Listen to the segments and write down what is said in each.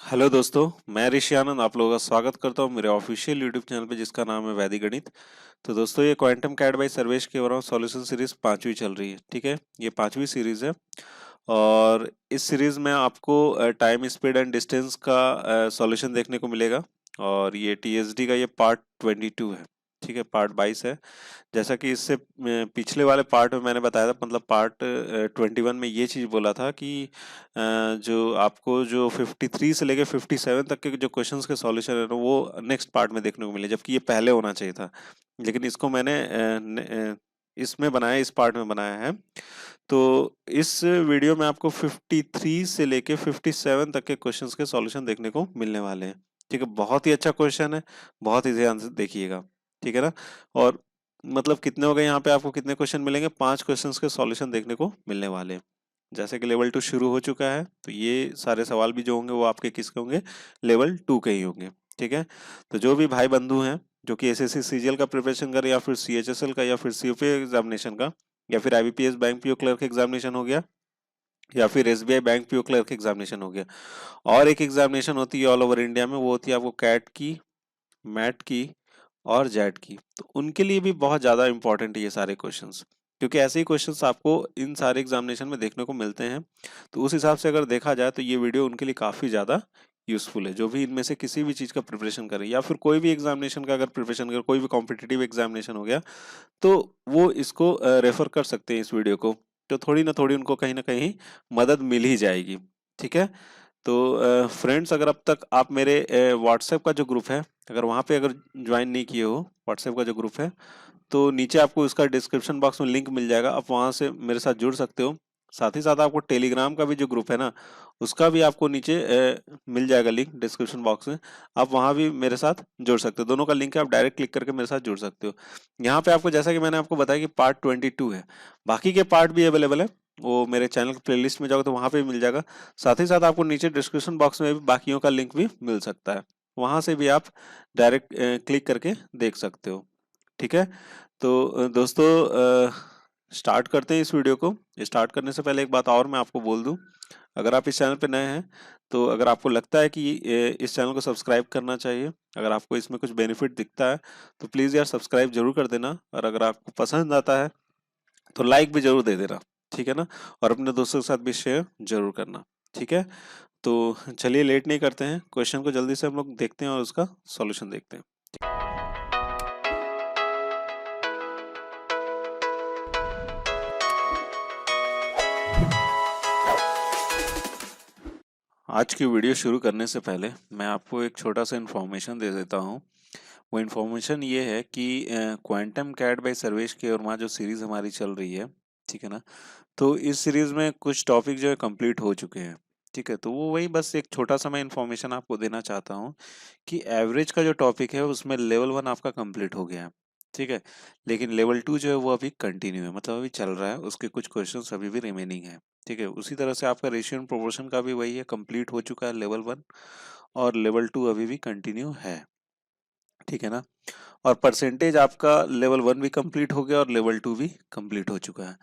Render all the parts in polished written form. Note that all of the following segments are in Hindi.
हेलो दोस्तों, मैं ऋषि आनंद आप लोगों का स्वागत करता हूं मेरे ऑफिशियल यूट्यूब चैनल पे जिसका नाम है वैदिक गणित। तो दोस्तों ये क्वांटम कैट बाय सर्वेश के ओवरऑल सॉल्यूशन सीरीज पांचवी चल रही है। ठीक है, ये पांचवी सीरीज है और इस सीरीज में आपको टाइम स्पीड एंड डिस्टेंस का सॉल्यूशन देखने को मिलेगा। और ये टीएसडी का ये पार्ट 22 है। ठीक है, पार्ट 22 है। जैसा कि इससे पिछले वाले पार्ट में मैंने बताया था, मतलब पार्ट 21 में ये चीज़ बोला था कि जो आपको जो 53 से लेके 57 तक के जो क्वेश्चंस के सॉल्यूशन है ना वो नेक्स्ट पार्ट में देखने को मिले, जबकि ये पहले होना चाहिए था। लेकिन इसको मैंने इसमें बनाया, इस पार्ट में बनाया है। तो इस वीडियो में आपको 53 से लेके 57 तक के क्वेश्चंस के सॉल्यूशन देखने को मिलने वाले हैं। ठीक है, बहुत ही अच्छा क्वेश्चन है, बहुत ही ध्यान से देखिएगा। ठीक है ना। और मतलब कितने हो गए यहाँ पे, आपको कितने क्वेश्चन मिलेंगे? 5 क्वेश्चंस के सॉल्यूशन देखने को मिलने वाले हैं। जैसे कि लेवल 2 शुरू हो चुका है, तो ये सारे सवाल भी जो होंगे वो आपके किसके होंगे? लेवल 2 के ही होंगे। ठीक है, तो जो भी भाई बंधु हैं जो कि एसएससी सीजीएल का प्रिपरेशन कर रहे हैं, या फिर सीएचएसएल का, या फिर सीयूपी एग्जामिनेशन का, या फिर IBPS bank PO clerk examination हो गया, या फिर SBI bank PO clerk examination हो गया, और एक एग्जामिनेशन होती है ऑल ओवर इंडिया में, वो होती है आपको कैट की, मैट की और जेट की। तो उनके लिए भी बहुत ज़्यादा इंपॉर्टेंट है ये सारे क्वेश्चंस, क्योंकि ऐसे ही क्वेश्चंस आपको इन सारे एग्जामिनेशन में देखने को मिलते हैं। तो उस हिसाब से अगर देखा जाए तो ये वीडियो उनके लिए काफ़ी ज़्यादा यूजफुल है, जो भी इनमें से किसी भी चीज़ का प्रिपरेशन करें, या फिर कोई भी एग्जामिनेशन का अगर प्रिपरेशन करें, कोई भी कॉम्पिटिटिव एग्जामिनेशन हो गया, तो वो इसको रेफर कर सकते हैं इस वीडियो को। तो थोड़ी ना थोड़ी उनको कहीं ना कहीं मदद मिल ही जाएगी। ठीक है, तो फ्रेंड्स, अगर अब तक आप मेरे व्हाट्सएप का जो ग्रुप है, अगर वहाँ पे अगर ज्वाइन नहीं किए हो, व्हाट्सएप का जो ग्रुप है, तो नीचे आपको इसका डिस्क्रिप्शन बॉक्स में लिंक मिल जाएगा, आप वहाँ से मेरे साथ जुड़ सकते हो। साथ ही साथ आपको टेलीग्राम का भी जो ग्रुप है ना, उसका भी आपको नीचे मिल जाएगा लिंक डिस्क्रिप्शन बॉक्स में। आप वहाँ भी मेरे साथ जुड़ सकते हो, दोनों का लिंक है, आप डायरेक्ट क्लिक करके मेरे साथ जुड़ सकते हो। यहाँ पे आपको, जैसा कि मैंने आपको बताया कि पार्ट 22 है, बाकी के पार्ट भी अवेलेबल है, वो मेरे चैनल के प्लेलिस्ट में जाओगे तो वहाँ पे भी मिल जाएगा। साथ ही साथ आपको नीचे डिस्क्रिप्शन बॉक्स में भी बाकियों का लिंक भी मिल सकता है, वहाँ से भी आप डायरेक्ट क्लिक करके देख सकते हो। ठीक है, तो दोस्तों स्टार्ट करते हैं इस वीडियो को। स्टार्ट करने से पहले एक बात और मैं आपको बोल दूं, अगर आप इस चैनल पे नए हैं, तो अगर आपको लगता है कि इस चैनल को सब्सक्राइब करना चाहिए, अगर आपको इसमें कुछ बेनिफिट दिखता है, तो प्लीज़ यार सब्सक्राइब जरूर कर देना। और अगर आपको पसंद आता है तो लाइक भी जरूर दे देना। ठीक है ना, और अपने दोस्तों के साथ भी शेयर जरूर करना। ठीक है, तो चलिए लेट नहीं करते हैं, क्वेश्चन को जल्दी से हम लोग देखते हैं और उसका सॉल्यूशन देखते हैं। आज की वीडियो शुरू करने से पहले मैं आपको एक छोटा सा इन्फॉर्मेशन दे देता हूँ। वो इन्फॉर्मेशन ये है कि क्वांटम कैट बाय सर्वेश के और जो सीरीज़ हमारी चल रही है, ठीक है ना, तो इस सीरीज़ में कुछ टॉपिक जो है कंप्लीट हो चुके हैं। ठीक है, तो वो वही बस एक छोटा सा मैं इन्फॉर्मेशन आपको देना चाहता हूँ कि एवरेज का जो टॉपिक है उसमें लेवल 1 आपका कंप्लीट हो गया है। ठीक है, लेकिन लेवल 2 जो है वो अभी कंटिन्यू है, मतलब अभी चल रहा है, उसके कुछ क्वेश्चंस अभी भी रिमेनिंग है। ठीक है, उसी तरह से आपका रेशियो एंड प्रोपोर्शन का भी वही है, कंप्लीट हो चुका है लेवल 1, और लेवल 2 अभी भी कंटिन्यू है। ठीक है ना, और परसेंटेज आपका लेवल 1 भी कंप्लीट हो गया और लेवल 2 भी कंप्लीट हो चुका है।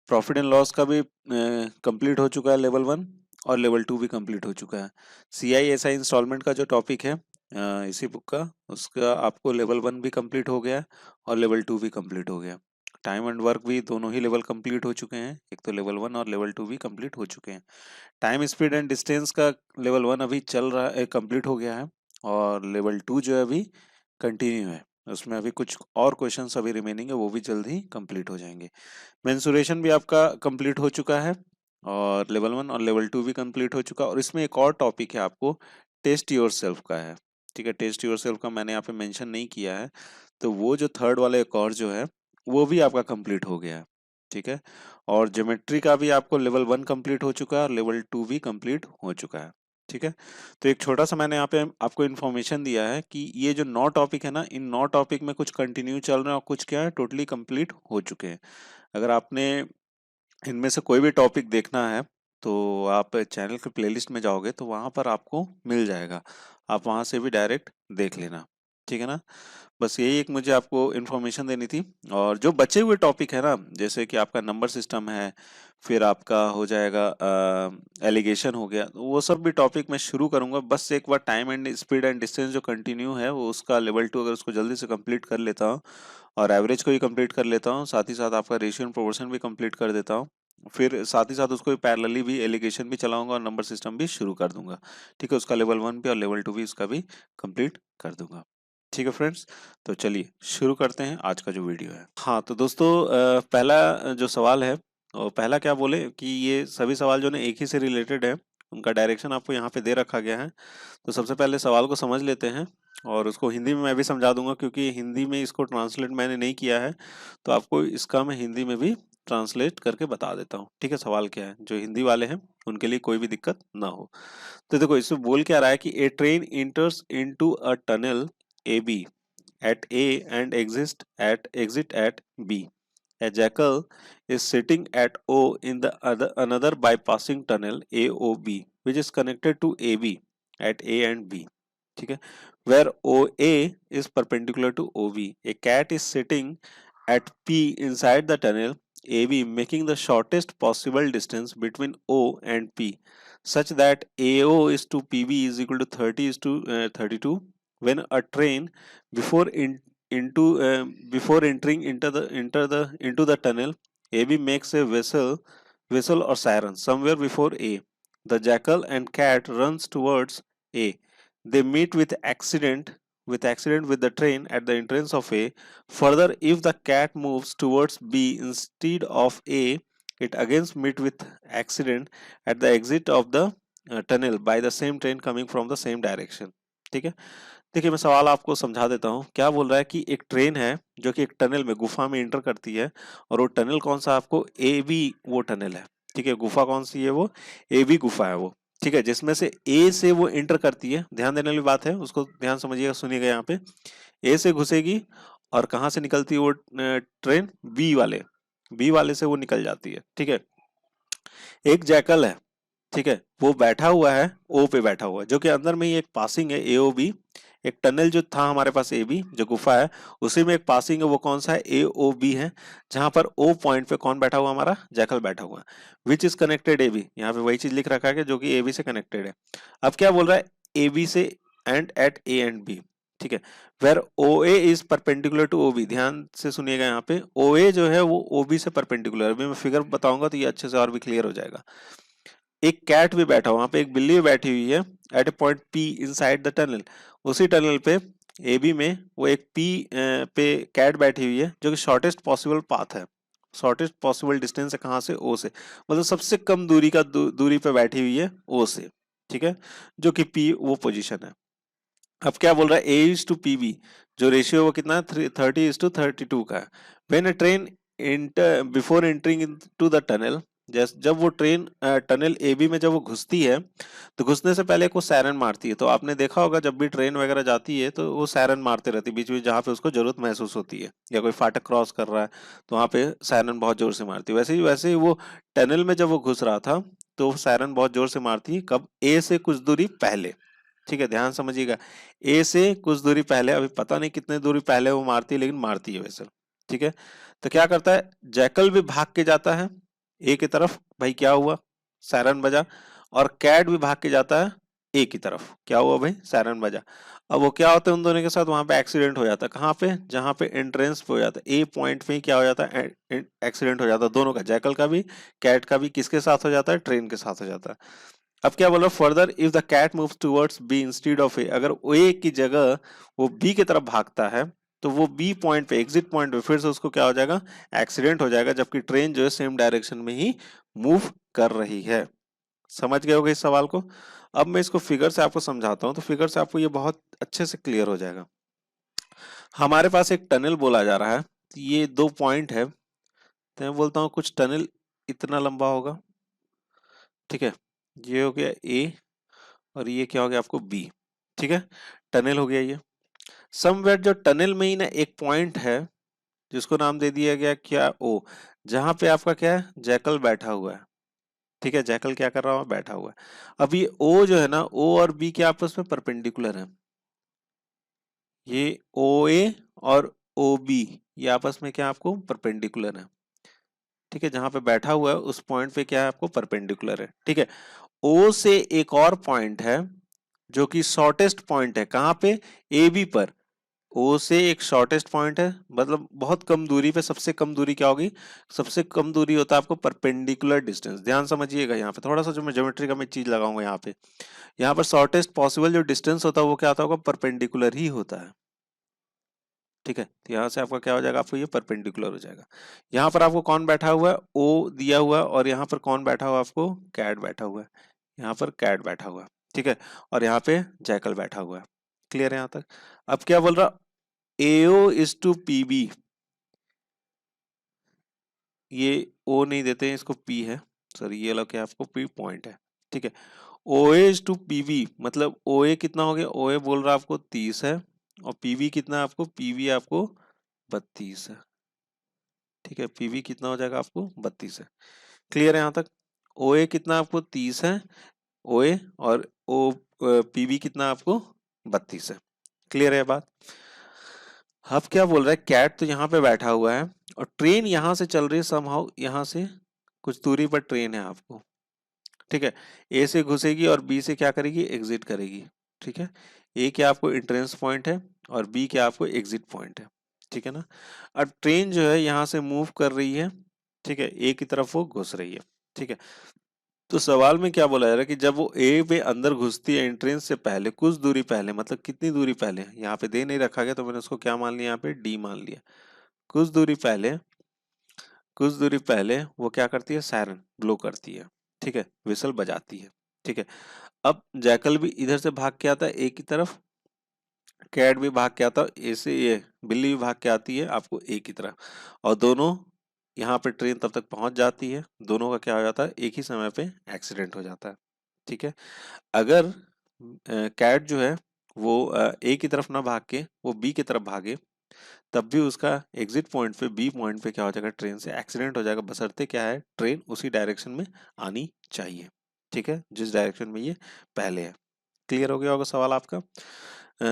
प्रॉफिट एंड लॉस का भी कंप्लीट हो चुका है लेवल 1, और लेवल 2 भी कंप्लीट हो चुका है। CISI इंस्टॉलमेंट का जो टॉपिक है इसी बुक का, उसका आपको लेवल 1 भी कंप्लीट हो गया है और लेवल 2 भी कंप्लीट हो गया। टाइम एंड वर्क भी दोनों ही लेवल कंप्लीट हो चुके हैं, एक तो लेवल 1 और लेवल 2 भी कंप्लीट हो चुके हैं। टाइम स्पीड एंड डिस्टेंस का लेवल 1 अभी चल रहा है, कंप्लीट हो गया है, और लेवल 2 जो है अभी कंटिन्यू है, उसमें अभी कुछ और क्वेश्चंस अभी रिमेनिंग है, वो भी जल्द ही कंप्लीट हो जाएंगे। मेंसुरेशन भी आपका कंप्लीट हो चुका है, और लेवल 1 और लेवल 2 भी कंप्लीट हो चुका है। और इसमें एक और टॉपिक है आपको, टेस्ट योर सेल्फ का है। ठीक है, टेस्ट योर सेल्फ का मैंने यहाँ पे मेंशन नहीं किया है, तो वो जो थर्ड वाला एक और जो है वो भी आपका कंप्लीट हो गया है। ठीक है, और ज्योमेट्री का भी आपको लेवल 1 कंप्लीट हो चुका है और लेवल 2 भी कंप्लीट हो चुका है। ठीक है, तो एक छोटा सा मैंने यहाँ पे आपको इन्फॉर्मेशन दिया है कि ये जो 9 टॉपिक है ना, इन 9 टॉपिक में कुछ कंटिन्यू चल रहे हैं और कुछ क्या है टोटली कंप्लीट हो चुके हैं। अगर आपने इनमें से कोई भी टॉपिक देखना है, तो आप चैनल के प्लेलिस्ट में जाओगे तो वहाँ पर आपको मिल जाएगा, आप वहाँ से भी डायरेक्ट देख लेना। ठीक है ना। बस यही एक मुझे आपको इन्फॉर्मेशन देनी थी। और जो बचे हुए टॉपिक है ना, जैसे कि आपका नंबर सिस्टम है, फिर आपका हो जाएगा एलिगेशन हो गया, तो वो सब भी टॉपिक मैं शुरू करूंगा। बस एक बार time and speed and distance जो कंटिन्यू है वो उसका लेवल 2 अगर उसको जल्दी से कंप्लीट कर लेता हूँ और एवरेज को भी कंप्लीट कर लेता हूँ, साथ ही साथ आपका रेशियो एंड प्रोपोर्शन भी कंप्लीट कर देता हूँ, फिर साथ ही साथ उसको पैरेलली भी एलिगेशन भी चलाऊंगा और नंबर सिस्टम भी शुरू कर दूंगा। ठीक है, उसका लेवल 1 भी और लेवल 2 भी उसका भी कंप्लीट कर दूंगा। ठीक है फ्रेंड्स, तो चलिए शुरू करते हैं आज का जो वीडियो है। हाँ तो दोस्तों, पहला जो सवाल है, और पहला क्या बोले कि ये सभी सवाल जो है एक ही से रिलेटेड है, उनका डायरेक्शन आपको यहाँ पे दे रखा गया है। तो सबसे पहले सवाल को समझ लेते हैं और उसको हिंदी में मैं भी समझा दूंगा, क्योंकि हिंदी में इसको ट्रांसलेट मैंने नहीं किया है, तो आपको इसका मैं हिंदी में भी ट्रांसलेट करके बता देता हूँ। ठीक है, सवाल क्या है, जो हिंदी वाले हैं उनके लिए कोई भी दिक्कत ना हो। तो देखो इसमें बोल क्या रहा है कि a train enters into a tunnel A B at A and exit at B. A jackal is sitting at O in the another bypassing tunnel AOB, which is connected to AB at A and B. ठीक है, where OA is perpendicular to OB. A cat is sitting at P inside the tunnel AB, making the shortest possible distance between O and P, such that AO is to PB is equal to 30 is to 32. When a train before before entering into the tunnel, AB makes a whistle or siren somewhere before A. The jackal and cat runs towards A. They meet with accident with the train at the entrance of A. Further, if the cat moves towards B instead of A, it again meet with accident at the exit of the tunnel by the same train coming from the same direction. ठीक है, देखिए मैं सवाल आपको समझा देता हूँ। क्या बोल रहा है कि एक ट्रेन है जो कि एक टनल में गुफा में इंटर करती है, और वो टनल कौन सा, आपको ए बी वो टनल है। ठीक है, गुफा कौन सी है, वो ए बी गुफा है वो। ठीक है, जिसमें से ए से वो इंटर करती है, ध्यान देने वाली बात है, उसको ध्यान समझिएगा, सुनिएगा। यहाँ पे ए से घुसेगी और कहाँ से निकलती है वो ट्रेन, बी वाले से वो निकल जाती है। ठीक है, एक जैकल है, ठीक है, वो बैठा हुआ है, ओ पे बैठा हुआ है, जो कि अंदर में ही एक पासिंग है एओ बी। एक टनल जो था हमारे पास ए बी जो गुफा है, उसी में एक पासिंग है, वो कौन सा है, ए ओ बी है, जहां पर ओ पॉइंट पे कौन बैठा हुआ, हमारा जैकल बैठा हुआ है। Which is connected A B, यहाँ पे वही चीज लिख रखा है जो कि ए बी से कनेक्टेड है। अब क्या बोल रहा है, ए बी से and at A and B. ठीक है, where O A is perpendicular to O B, ध्यान से सुनिएगा। यहाँ पे ओ ए जो है वो ओ बी से परपेंडिकुलर, अभी मैं फिगर बताऊंगा तो ये अच्छे से और भी क्लियर हो जाएगा। एक कैट भी बैठा हुआ, वहां पे एक बिल्ली भी बैठी हुई है at a point P inside the tunnel. उसी टनल पे ए बी में वो एक पी पे कैट बैठी हुई है, जो कि शॉर्टेस्ट पॉसिबल पाथ है, शॉर्टेस्ट पॉसिबल डिस्टेंस है कहाँ से, ओ से, मतलब सबसे कम दूरी का दूरी पे बैठी हुई है ओ से। ठीक है, जो कि पी वो पोजीशन है। अब क्या बोल रहा है, ए इज टू पी बी, जो रेशियो वो कितना है, 30:32 का है। When a train before entering into the tunnel, जब वो ट्रेन टनल ए बी में जब वो घुसती है, तो घुसने से पहले को सायरन मारती है। तो आपने देखा होगा जब भी ट्रेन वगैरह जाती है तो वो सायरन मारते रहती है बीच में, जहाँ पे उसको जरूरत महसूस होती है, या कोई फाटक क्रॉस कर रहा है तो वहाँ पे सायरन बहुत जोर से मारती है। वैसे ही वो टनल में जब वो घुस रहा था तो सायरन बहुत जोर से मारती है, कब, ए से कुछ दूरी पहले। ठीक है, ध्यान समझिएगा, ए से कुछ दूरी पहले, अभी पता नहीं कितने दूरी पहले वो मारती है, लेकिन मारती है वैसे। ठीक है, तो क्या करता है, जैकल भी भाग के जाता है ए की तरफ, भाई क्या हुआ, सायरन बजा। और कैट भी भाग के जाता है ए की तरफ, क्या हुआ भाई, सायरन बजा। अब वो क्या होता है, उन दोनों के साथ वहां पे एक्सीडेंट हो जाता है, कहाँ पे, जहां पे एंट्रेंस पे हो जाता है, ए पॉइंट पे ही क्या हो जाता है, एक्सीडेंट हो जाता है दोनों का, जैकल का भी कैट का भी। किसके साथ हो जाता है, ट्रेन के साथ हो जाता है। अब क्या बोला, further if the cat moves towards B instead of A, अगर ए की जगह वो बी की तरफ भागता है, तो वो बी पॉइंट पे, एग्जिट पॉइंट पे फिर से उसको क्या हो जाएगा, एक्सीडेंट हो जाएगा, जबकि ट्रेन जो है सेम डायरेक्शन में ही मूव कर रही है। समझ गए होगे इस सवाल को। अब मैं इसको फिगर से आपको समझाता हूँ, तो फिगर से आपको ये बहुत अच्छे से क्लियर हो जाएगा। हमारे पास एक टनल बोला जा रहा है, ये दो पॉइंट है, तो मैं बोलता हूँ कुछ टनल इतना लंबा होगा। ठीक है, ये हो गया ए, और ये क्या हो गया आपको बी। ठीक है, टनल हो गया ये। समवेयर जो टनल में ही ना एक पॉइंट है, जिसको नाम दे दिया गया क्या, ओ, जहां पे आपका क्या है, जैकल बैठा हुआ है। ठीक है, जैकल क्या कर रहा है, बैठा हुआ है। अब ये ओ जो है ना, ओ और बी के आपस में परपेंडिकुलर है, ये ओ ए और ओ बी ये आपस में क्या आपको परपेंडिकुलर है, ठीक है, जहां पे बैठा हुआ है उस पॉइंट पे क्या है आपको परपेंडिकुलर है, ठीक है। ओ से एक और पॉइंट है जो कि शॉर्टेस्ट पॉइंट है, कहां पे, ए बी पर। ओ से एक शॉर्टेस्ट पॉइंट है, मतलब बहुत कम दूरी पे, सबसे कम दूरी क्या होगी, सबसे कम दूरी होता है आपको परपेंडिकुलर डिस्टेंस। ध्यान समझिएगा, यहाँ पे थोड़ा सा जो मैं ज्योमेट्री का मैं चीज लगाऊंगा यहाँ पर शॉर्टेस्ट पॉसिबल जो डिस्टेंस होता है वो क्या होता होगा, परपेंडिकुलर ही होता है, ठीक है। तो यहाँ से आपका क्या हो जाएगा, आपको ये परपेंडिकुलर हो जाएगा। यहाँ पर आपको कौन बैठा हुआ है, ओ दिया हुआ है, और यहाँ पर कौन बैठा हुआ है, आपको कैट बैठा हुआ है, यहाँ पर कैट बैठा हुआ है, ठीक है, और यहाँ पे जैकल बैठा हुआ है। क्लियर है यहाँ तक। अब क्या बोल रहा, एओ इज टू पीबी, ये ओ नहीं देते हैं, इसको पी है, सॉरी ये लोग क्या आपको पी पॉइंट है, ठीक है। ओ एज टू पीबी, मतलब ओ ए कितना हो गया, ओ ए बोल रहा है आपको 30 है, और पीबी कितना है आपको, पीबी आपको 32 है, ठीक है। पीबी कितना हो जाएगा आपको 32 है। क्लियर है यहाँ तक। ओ ए कितना आपको 30 है, ओ ए, और ओ पीबी कितना आपको 32 है। क्लियर है बात। अब क्या बोल रहा है, कैट तो यहाँ पे बैठा हुआ है और ट्रेन यहाँ से चल रही है, समहाउ यहाँ से कुछ दूरी पर ट्रेन है आपको, ठीक है। ए से घुसेगी और बी से क्या करेगी, एग्जिट करेगी, ठीक है। ए क्या आपको एंट्रेंस पॉइंट है और बी क्या आपको एग्जिट पॉइंट है, ठीक है ना। अब ट्रेन जो है यहाँ से मूव कर रही है, ठीक है, ए की तरफ वो घुस रही है, ठीक है। तो सवाल में क्या बोला जा रहा है कि जब वो ए पे अंदर घुसती है एंट्रेंस से पहले, कुछ दूरी पहले, मतलब कितनी दूरी पहले, यहाँ पे दे नहीं रखा गया तो मैंने उसको क्या मान लिया, यहाँ पे डी मान लिया। कुछ दूरी पहले, कुछ दूरी पहले वो क्या करती है, सायरन ब्लो करती है, ठीक है, विसल बजाती है, ठीक है। अब जैकल भी इधर से भाग के आता है ए की तरफ, कैट भी भाग के आता है ए से, ये बिल्ली भी भाग के आती है आपको ए की तरफ, और दोनों यहाँ पे ट्रेन तब तक पहुंच जाती है, दोनों का क्या हो जाता है, एक ही समय पे एक्सीडेंट हो जाता है, ठीक है। अगर कैट जो है वो ए की तरफ ना भाग के वो बी की तरफ भागे, तब भी उसका एग्जिट पॉइंट पे, बी पॉइंट पे क्या हो जाएगा, ट्रेन से एक्सीडेंट हो जाएगा, बशर्ते क्या है, ट्रेन उसी डायरेक्शन में आनी चाहिए, ठीक है, जिस डायरेक्शन में ये पहले है। क्लियर हो गया होगा सवाल आपका।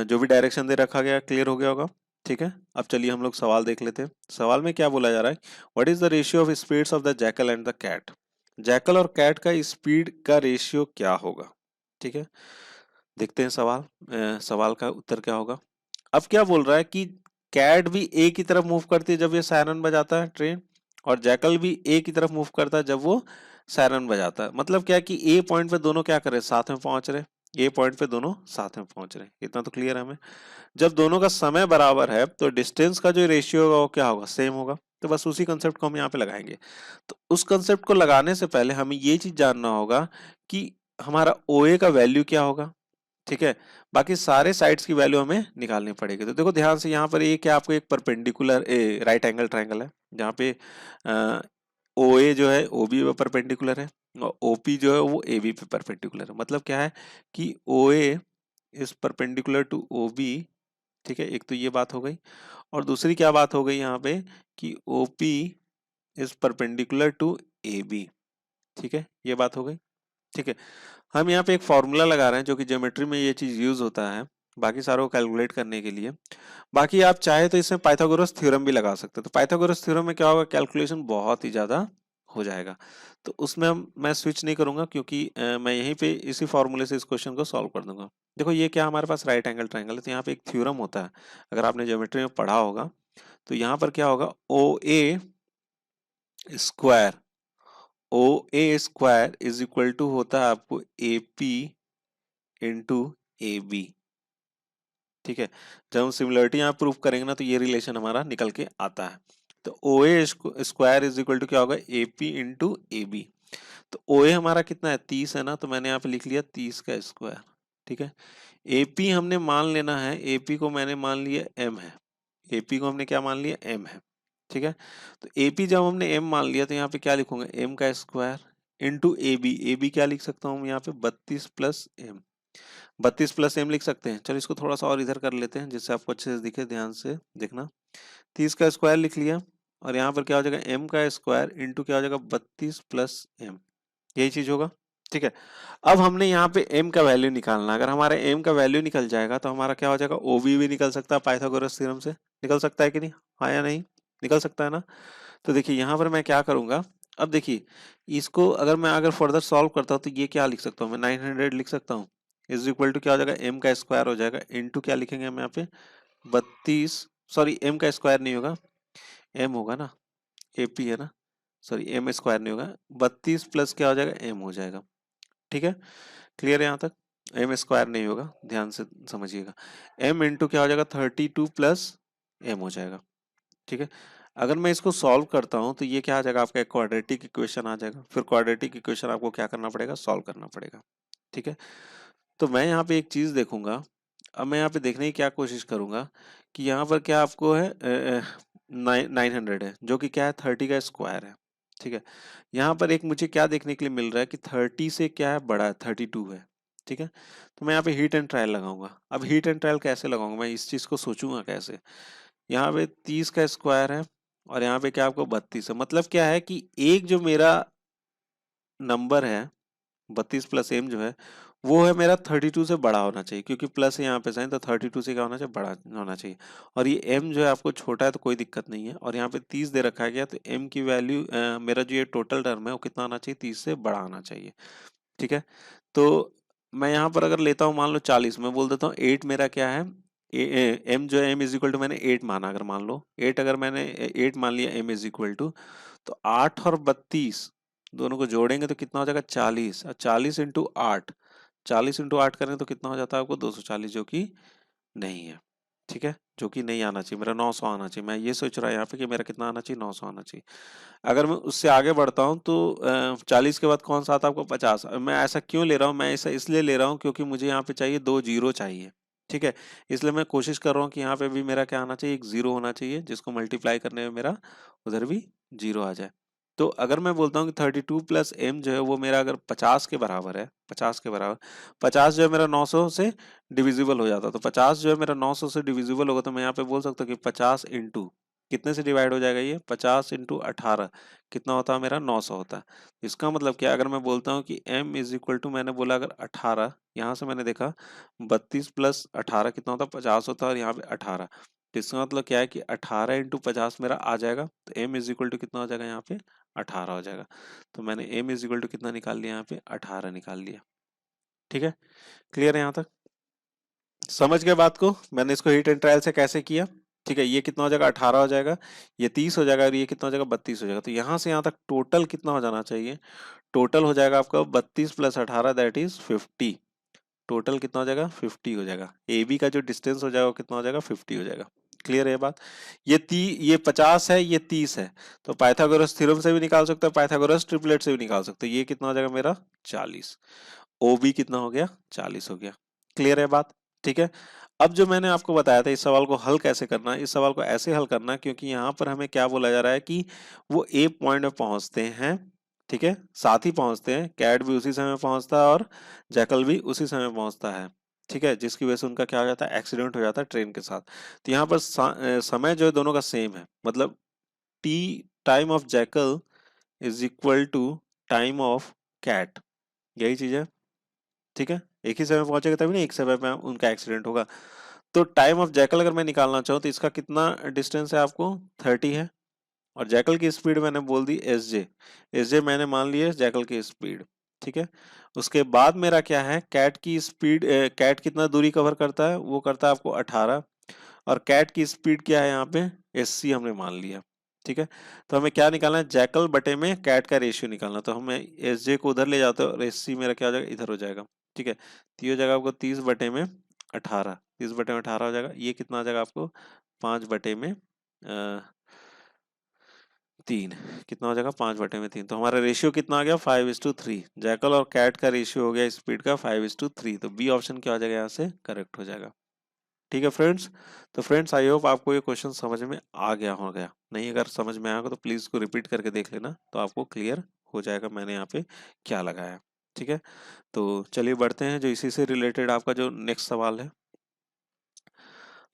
जो भी डायरेक्शन दे रखा गया क्लियर हो गया होगा, ठीक है। अब चलिए हम लोग सवाल देख लेते हैं। सवाल में क्या बोला जा रहा है, what is the ratio of speeds of the jackal and the cat. Jackal और कैट का स्पीड का रेशियो क्या होगा, ठीक है। देखते हैं सवाल, सवाल का उत्तर क्या होगा। अब क्या बोल रहा है कि कैट भी ए की तरफ मूव करती है जब ये सायरन बजाता है ट्रेन, और जैकल भी ए की तरफ मूव करता है जब वो सायरन बजाता है। मतलब क्या कि ए पॉइंट पे दोनों क्या कर रहे हैं, साथ में पहुंच रहे, ए पॉइंट पे दोनों साथ में पहुंच रहे हैं, इतना तो क्लियर है हमें। जब दोनों का समय बराबर है तो डिस्टेंस का जो रेशियो होगा वो क्या होगा, सेम होगा। तो बस उसी कंसेप्ट को हम यहाँ पे लगाएंगे। तो उस कंसेप्ट को लगाने से पहले हमें ये चीज जानना होगा कि हमारा ओ ए का वैल्यू क्या होगा, ठीक है। बाकी सारे साइड्स की वैल्यू हमें निकालनी पड़ेगी। तो देखो ध्यान से, यहाँ पर ये क्या आपको एक परपेंडिकुलर राइट एंगल ट्रायंगल है, जहाँ पे ओ ए जो है ओ बी पे परपेंडिकुलर है, और ओ पी जो है वो ए बी पे परपेंडिकुलर है। मतलब क्या है कि O A is perpendicular to O B, ठीक है, एक तो ये बात हो गई। और दूसरी क्या बात हो गई यहाँ पे कि O P is perpendicular to A B, ठीक है, ये बात हो गई, ठीक है। हम यहाँ पे एक फॉर्मूला लगा रहे हैं जो कि ज्योमेट्री में ये चीज यूज होता है बाकी सारों को कैलकुलेट करने के लिए। बाकी आप चाहे तो इसमें पाइथागोरस थ्योरम भी लगा सकते हो। तो पाइथागोरस थ्योरम में क्या होगा, कैलकुलेशन बहुत ही ज्यादा हो जाएगा। तो उसमें मैं स्विच नहीं करूंगा, क्योंकि मैं यहीं पे इसी फॉर्मूले से इस क्वेश्चन को सॉल्व कर दूंगा। देखो ये क्या हमारे पास राइट एंगल ट्रायंगल है, तो यहाँ पे एक थ्योरम होता है, अगर आपने ज्योमेट्री में पढ़ा होगा तो यहाँ पर क्या होगा, O A square, O A square is equal to होता है आपको A P into A B, ठीक है। जब हम सिमिलरिटी यहाँ प्रूव करेंगे ना तो ये रिलेशन हमारा निकल के आता है। तो O A square is equal to क्या होगा, A P into A B. तो ओ ए हमारा कितना है, 30 है ना, तो मैंने यहाँ पे लिख लिया 30 का स्क्वायर, ठीक है। ए पी हमने मान लेना है, ए पी को मैंने मान लिया एम है, ए पी को हमने क्या मान लिया, एम है, ठीक है। तो ए पी जब हमने एम मान लिया तो यहाँ पे क्या लिखूंगा, एम का स्क्वायर इंटू ए बी क्या लिख सकता हूँ यहाँ पे 32 प्लस एम, 32 प्लस एम लिख सकते हैं। चलो इसको थोड़ा सा और इधर कर लेते हैं जिससे आपको अच्छे से दिखे, ध्यान से देखना। 30 का स्क्वायर लिख लिया, और यहाँ पर क्या हो जाएगा, एम का स्क्वायर इंटू क्या हो जाएगा 32 प्लस एम, यही चीज होगा, ठीक है। अब हमने यहाँ पे m का वैल्यू निकालना, अगर हमारा m का वैल्यू निकल जाएगा तो हमारा क्या हो जाएगा, OB भी निकल सकता है पाइथागोरस थ्योरम से, निकल सकता है कि नहीं, हाँ या नहीं, निकल सकता है ना। तो देखिए यहाँ पर मैं क्या करूंगा, अब देखिए इसको अगर फर्दर सॉल्व करता हूँ तो ये क्या लिख सकता हूँ मैं, 900 लिख सकता हूँ, इज इक्वल टू क्या हो जाएगा, m का स्क्वायर हो जाएगा इनटू क्या लिखेंगे हम यहाँ पे 32, सॉरी m का स्क्वायर नहीं होगा, m होगा ना, AP है ना, सॉरी m स्क्वायर नहीं होगा, 32 प्लस क्या हो जाएगा m हो जाएगा। ठीक है, क्लियर है यहाँ तक, एम स्क्वायर नहीं होगा, ध्यान से समझिएगा, m इंटू क्या हो जाएगा 32 प्लस m हो जाएगा। ठीक है, अगर मैं इसको सॉल्व करता हूं तो ये क्या आ जाएगा, आपका एक क्वाड्रेटिक इक्वेशन आ जाएगा, फिर क्वाड्रेटिक इक्वेशन आपको क्या करना पड़ेगा, सॉल्व करना पड़ेगा। ठीक है, तो मैं यहाँ पे एक चीज देखूंगा, अब मैं यहाँ पे देखने की क्या कोशिश करूंगा कि यहाँ पर क्या आपको है 900 है जो कि क्या है 30 का स्क्वायर है। ठीक है, यहाँ पर एक मुझे क्या देखने के लिए मिल रहा है कि 30 से क्या है बड़ा है, 32 है। ठीक है, तो मैं यहाँ पे हीट एंड ट्रायल लगाऊंगा। अब हीट एंड ट्रायल कैसे लगाऊंगा, मैं इस चीज को सोचूंगा कैसे, यहाँ पे 30 का स्क्वायर है और यहाँ पे क्या आपको 32 है, मतलब क्या है कि एक जो मेरा नंबर है 32 प्लस m जो है वो है मेरा 32 से बड़ा होना चाहिए, क्योंकि प्लस है यहाँ पे साइन, तो 32 से क्या होना चाहिए, बड़ा होना चाहिए। और ये m जो है आपको छोटा है तो कोई दिक्कत नहीं है, और यहाँ पे 30 दे रखा गया तो m की वैल्यू मेरा जो ये टोटल टर्म है वो कितना आना चाहिए, 30 से बड़ा आना चाहिए। ठीक है, तो मैं यहाँ पर अगर लेता हूँ मान लो 40, मैं बोल देता हूँ 8 मेरा क्या है, m जो है m इज इक्वल टू मैंने 8 माना, अगर मान लो 8, अगर मैंने 8 मान लिया m इज इक्वल टू, तो 8 और 32 दोनों को जोड़ेंगे तो कितना हो जाएगा 40, और 40 इंटू 8, 40 इंटू 8 करें तो कितना हो जाता है आपको 240, जो कि नहीं है। ठीक है, जो कि नहीं आना चाहिए, मेरा 900 आना चाहिए, मैं ये सोच रहा हूँ यहाँ पे कि मेरा कितना आना चाहिए, 900 आना चाहिए। अगर मैं उससे आगे बढ़ता हूँ तो 40 के बाद कौन सा आता है आपको 50, मैं ऐसा क्यों ले रहा हूँ, मैं ऐसा इसलिए ले रहा हूँ क्योंकि मुझे यहाँ पे चाहिए 2 जीरो चाहिए। ठीक है, इसलिए मैं कोशिश कर रहा हूँ कि यहाँ पे भी मेरा क्या आना चाहिए, एक जीरो होना चाहिए, जिसको मल्टीप्लाई करने में मेरा उधर भी जीरो आ जाए। तो अगर मैं बोलता हूँ कि 32 प्लस m जो है वो मेरा अगर 50 के बराबर है, 50 के बराबर, 50 जो है मेरा 900 से डिविजिबल हो जाता है, तो 50 जो है मेरा 900 से डिविजिबल होगा, तो मैं यहाँ पे बोल सकता हूँ कि 50 इंटू कितने से डिवाइड हो जाएगा, ये 50 इंटू 18 कितना होता है मेरा, 900 होता है। इसका मतलब क्या, अगर मैं बोलता हूँ कि m इज इक्वल टू, मैंने बोला अगर 18, यहाँ से मैंने देखा 32 प्लस 18 कितना होता है, 50 होता है, और यहाँ पे 18, तो इसका मतलब क्या है कि 18 इंटू 50 मेरा आ जाएगा, तो m इज इक्वल टू कितना हो जाएगा, यहाँ पे 18 हो जाएगा। तो मैंने m इज इक्वल टू कितना निकाल लिया, यहाँ पे 18 निकाल लिया। ठीक है, क्लियर है यहाँ तक, समझ गए बात को, मैंने इसको हीट एंड ट्रायल से कैसे किया। ठीक है, ये कितना हो जाएगा 18 हो जाएगा, ये 30 हो जाएगा, और ये कितना हो जाएगा 32 हो जाएगा, तो यहाँ से यहाँ तक टोटल कितना हो जाना चाहिए, टोटल हो जाएगा आपका 32 प्लस 18 दैट इज 50, टोटल कितना हो जाएगा 50 हो जाएगा, ए बी का जो डिस्टेंस हो जाएगा वो कितना हो जाएगा 50 हो जाएगा। क्लियर है ये बात, ये 50 है, ये 30 है, तो पाइथागोरस थ्योरम से भी निकाल सकते हो, पाइथागोरस ट्रिपलेट से भी निकाल सकते हो, ये कितना हो जाएगा मेरा 40, ओ बी कितना हो गया 40 हो गया। क्लियर है बात, ठीक है। अब जो मैंने आपको बताया था इस सवाल को हल कैसे करना है, इस सवाल को ऐसे हल करना है क्योंकि यहाँ पर हमें क्या बोला जा रहा है कि वो ए पॉइंट में पहुंचते हैं, ठीक है, साथ ही पहुंचते हैं, कैट भी उसी समय पहुंचता है और जैकल भी उसी समय पहुंचता है। ठीक है, जिसकी वजह से उनका क्या हो जाता है, एक्सीडेंट हो जाता है ट्रेन के साथ। तो यहाँ पर समय जो है दोनों का सेम है, मतलब T time of jackal is equal to time of cat, यही चीज है। ठीक है, एक ही समय पहुंचेगा तभी ना एक समय में उनका एक्सीडेंट होगा। तो टाइम ऑफ जैकल अगर मैं निकालना चाहूँ तो इसका कितना डिस्टेंस है आपको 30 है, और जैकल की स्पीड मैंने बोल दी एस जे, एस जे मैंने मान ली है जैकल की स्पीड। ठीक है, उसके बाद मेरा क्या है, कैट की स्पीड, कैट कितना दूरी कवर करता है, वो करता है आपको 18, और कैट की स्पीड क्या है यहाँ पे एस सी हमने मान लिया। ठीक है, तो हमें क्या निकालना है, जैकल बटे में कैट का रेशियो निकालना, तो हमें एस जे को उधर ले जाते हैं और एस सी मेरा क्या हो जाएगा, इधर हो जाएगा। ठीक है, तो ये हो जाएगा आपको 30 बटे में 18, 30 बटे में 18 हो जाएगा, ये कितना आ जाएगा आपको 5 बटे में 3, कितना हो जाएगा 5 बटे में 3, तो हमारा रेशियो कितना आ गया 5:3, जैकल और कैट का रेशियो हो गया स्पीड का 5:3, तो बी ऑप्शन क्या हो जाएगा यहाँ से करेक्ट हो जाएगा। ठीक है फ्रेंड्स, तो फ्रेंड्स आई होप आपको ये क्वेश्चन समझ में आ गया होगा, नहीं अगर समझ में आएगा तो प्लीज इसको रिपीट करके देख लेना, तो आपको क्लियर हो जाएगा मैंने यहाँ पे क्या लगाया है। ठीक है, तो चलिए बढ़ते हैं जो इसी से रिलेटेड आपका जो नेक्स्ट सवाल है।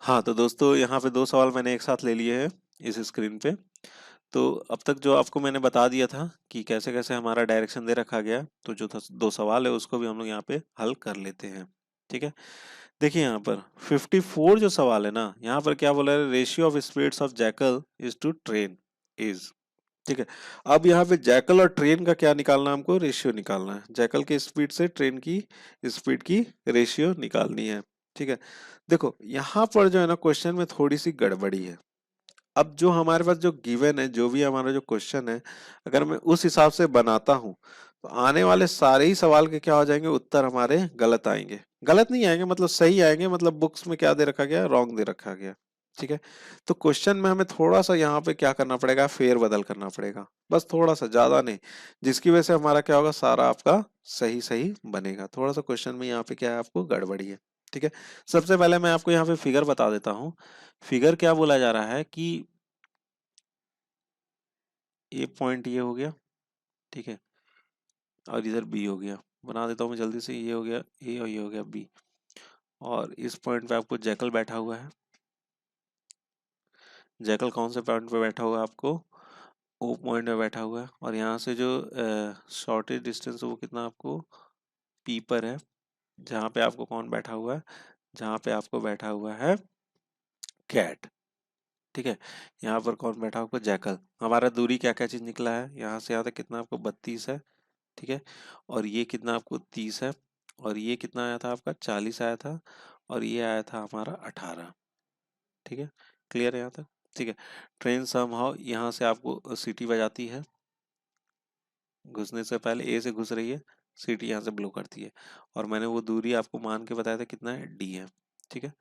हाँ तो दोस्तों यहाँ पे दो सवाल मैंने एक साथ ले लिए हैं इस स्क्रीन पे। तो अब तक जो आपको मैंने बता दिया था कि कैसे कैसे हमारा डायरेक्शन दे रखा गया, तो जो दो सवाल है उसको भी हम लोग यहाँ पे हल कर लेते हैं। ठीक है, देखिए यहाँ पर 54 जो सवाल है ना, यहाँ पर क्या बोला है, ratio of speeds of jackal is to train is. ठीक है, अब यहाँ पे जैकल और ट्रेन का क्या निकालना है, हमको रेशियो निकालना है। जैकल की स्पीड से ट्रेन की स्पीड की रेशियो निकालनी है। ठीक है, देखो यहाँ पर जो है ना क्वेश्चन में थोड़ी सी गड़बड़ी है। अब जो हमारे पास जो गिवन है, जो भी हमारा जो क्वेश्चन है, अगर मैं उस हिसाब से बनाता हूं तो आने वाले सारे ही सवाल के क्या हो जाएंगे, उत्तर हमारे गलत आएंगे। गलत नहीं आएंगे मतलब सही आएंगे, मतलब बुक्स में क्या दे रखा गया, रॉन्ग दे रखा गया। ठीक है, तो क्वेश्चन में हमें थोड़ा सा यहाँ पे क्या करना पड़ेगा, फेर बदल करना पड़ेगा, बस थोड़ा सा, ज्यादा नहीं, जिसकी वजह से हमारा क्या होगा, सारा आपका सही सही बनेगा। थोड़ा सा क्वेश्चन में यहाँ पे क्या है, आपको गड़बड़ी है। ठीक है, सबसे पहले मैं आपको यहाँ पे फिगर बता देता हूँ। फिगर क्या बोला जा रहा है कि ए पॉइंट ये हो गया, ठीक है, और इधर बी हो गया। बना देता हूँ मैं जल्दी से, ये हो गया ए और ये हो गया बी, और इस पॉइंट पे आपको जैकल बैठा हुआ है। जैकल कौन से पॉइंट पे बैठा हुआ है, आपको ओ पॉइंट पे बैठा हुआ है, और यहाँ से जो शॉर्टेज डिस्टेंस है वो कितना आपको पी पर है, जहाँ पे आपको कौन बैठा हुआ है, जहाँ पे आपको बैठा हुआ है कैट। ठीक है, यहाँ पर कौन बैठा हुआ, जैकल। हमारा दूरी क्या क्या चीज निकला है, यहाँ से यहाँ तक कितना आपको 32 है। ठीक है, और ये कितना आपको 30 है, और ये कितना आया था आपका 40 आया था, और ये आया था हमारा 18। ठीक है, क्लियर है यहाँ तक। ठीक है, ट्रेन समहाउ यहाँ से आपको सीटी बजाती है, घुसने से पहले ए से घुस रही है, सीटी यहाँ से ब्लो करती है, और मैंने वो दूरी आपको मान के बताया था कितना है, डी है। ठीक है,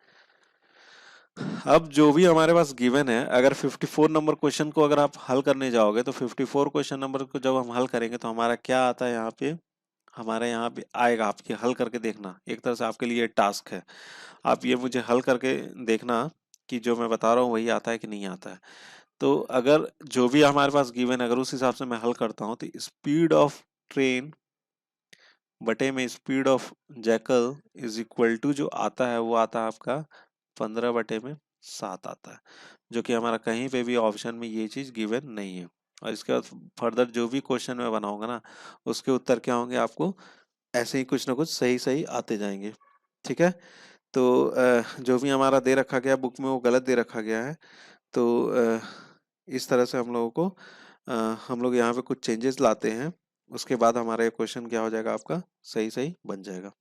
अब जो भी हमारे पास गिवन है, अगर 54 नंबर क्वेश्चन को अगर आप हल करने जाओगे तो 54 क्वेश्चन नंबर को जब हम हल करेंगे तो हमारा क्या आता है, यहाँ पे हमारे यहाँ पे आएगा, आपके हल करके देखना, एक तरह से आपके लिए टास्क है। आप ये मुझे हल करके देखना कि जो मैं बता रहा हूँ वही आता है कि नहीं आता है। तो अगर जो भी हमारे पास गिवन है, अगर उस हिसाब से मैं हल करता हूँ, तो स्पीड ऑफ ट्रेन बटे में speed of jackal is equal to, जो आता है वो आता है आपका 15/7 आता है, जो कि हमारा कहीं पे भी ऑप्शन में ये चीज गिवन नहीं है। और इसके बाद फर्दर जो भी क्वेश्चन मैं बनाऊंगा ना, उसके उत्तर क्या होंगे, आपको ऐसे ही कुछ ना कुछ सही सही आते जाएंगे। ठीक है, तो जो भी हमारा दे रखा गया बुक में वो गलत दे रखा गया है। तो इस तरह से हम लोगों को हम लोग यहाँ पे कुछ चेंजेस लाते हैं, उसके बाद हमारा ये क्वेश्चन क्या हो जाएगा, आपका सही सही बन जाएगा।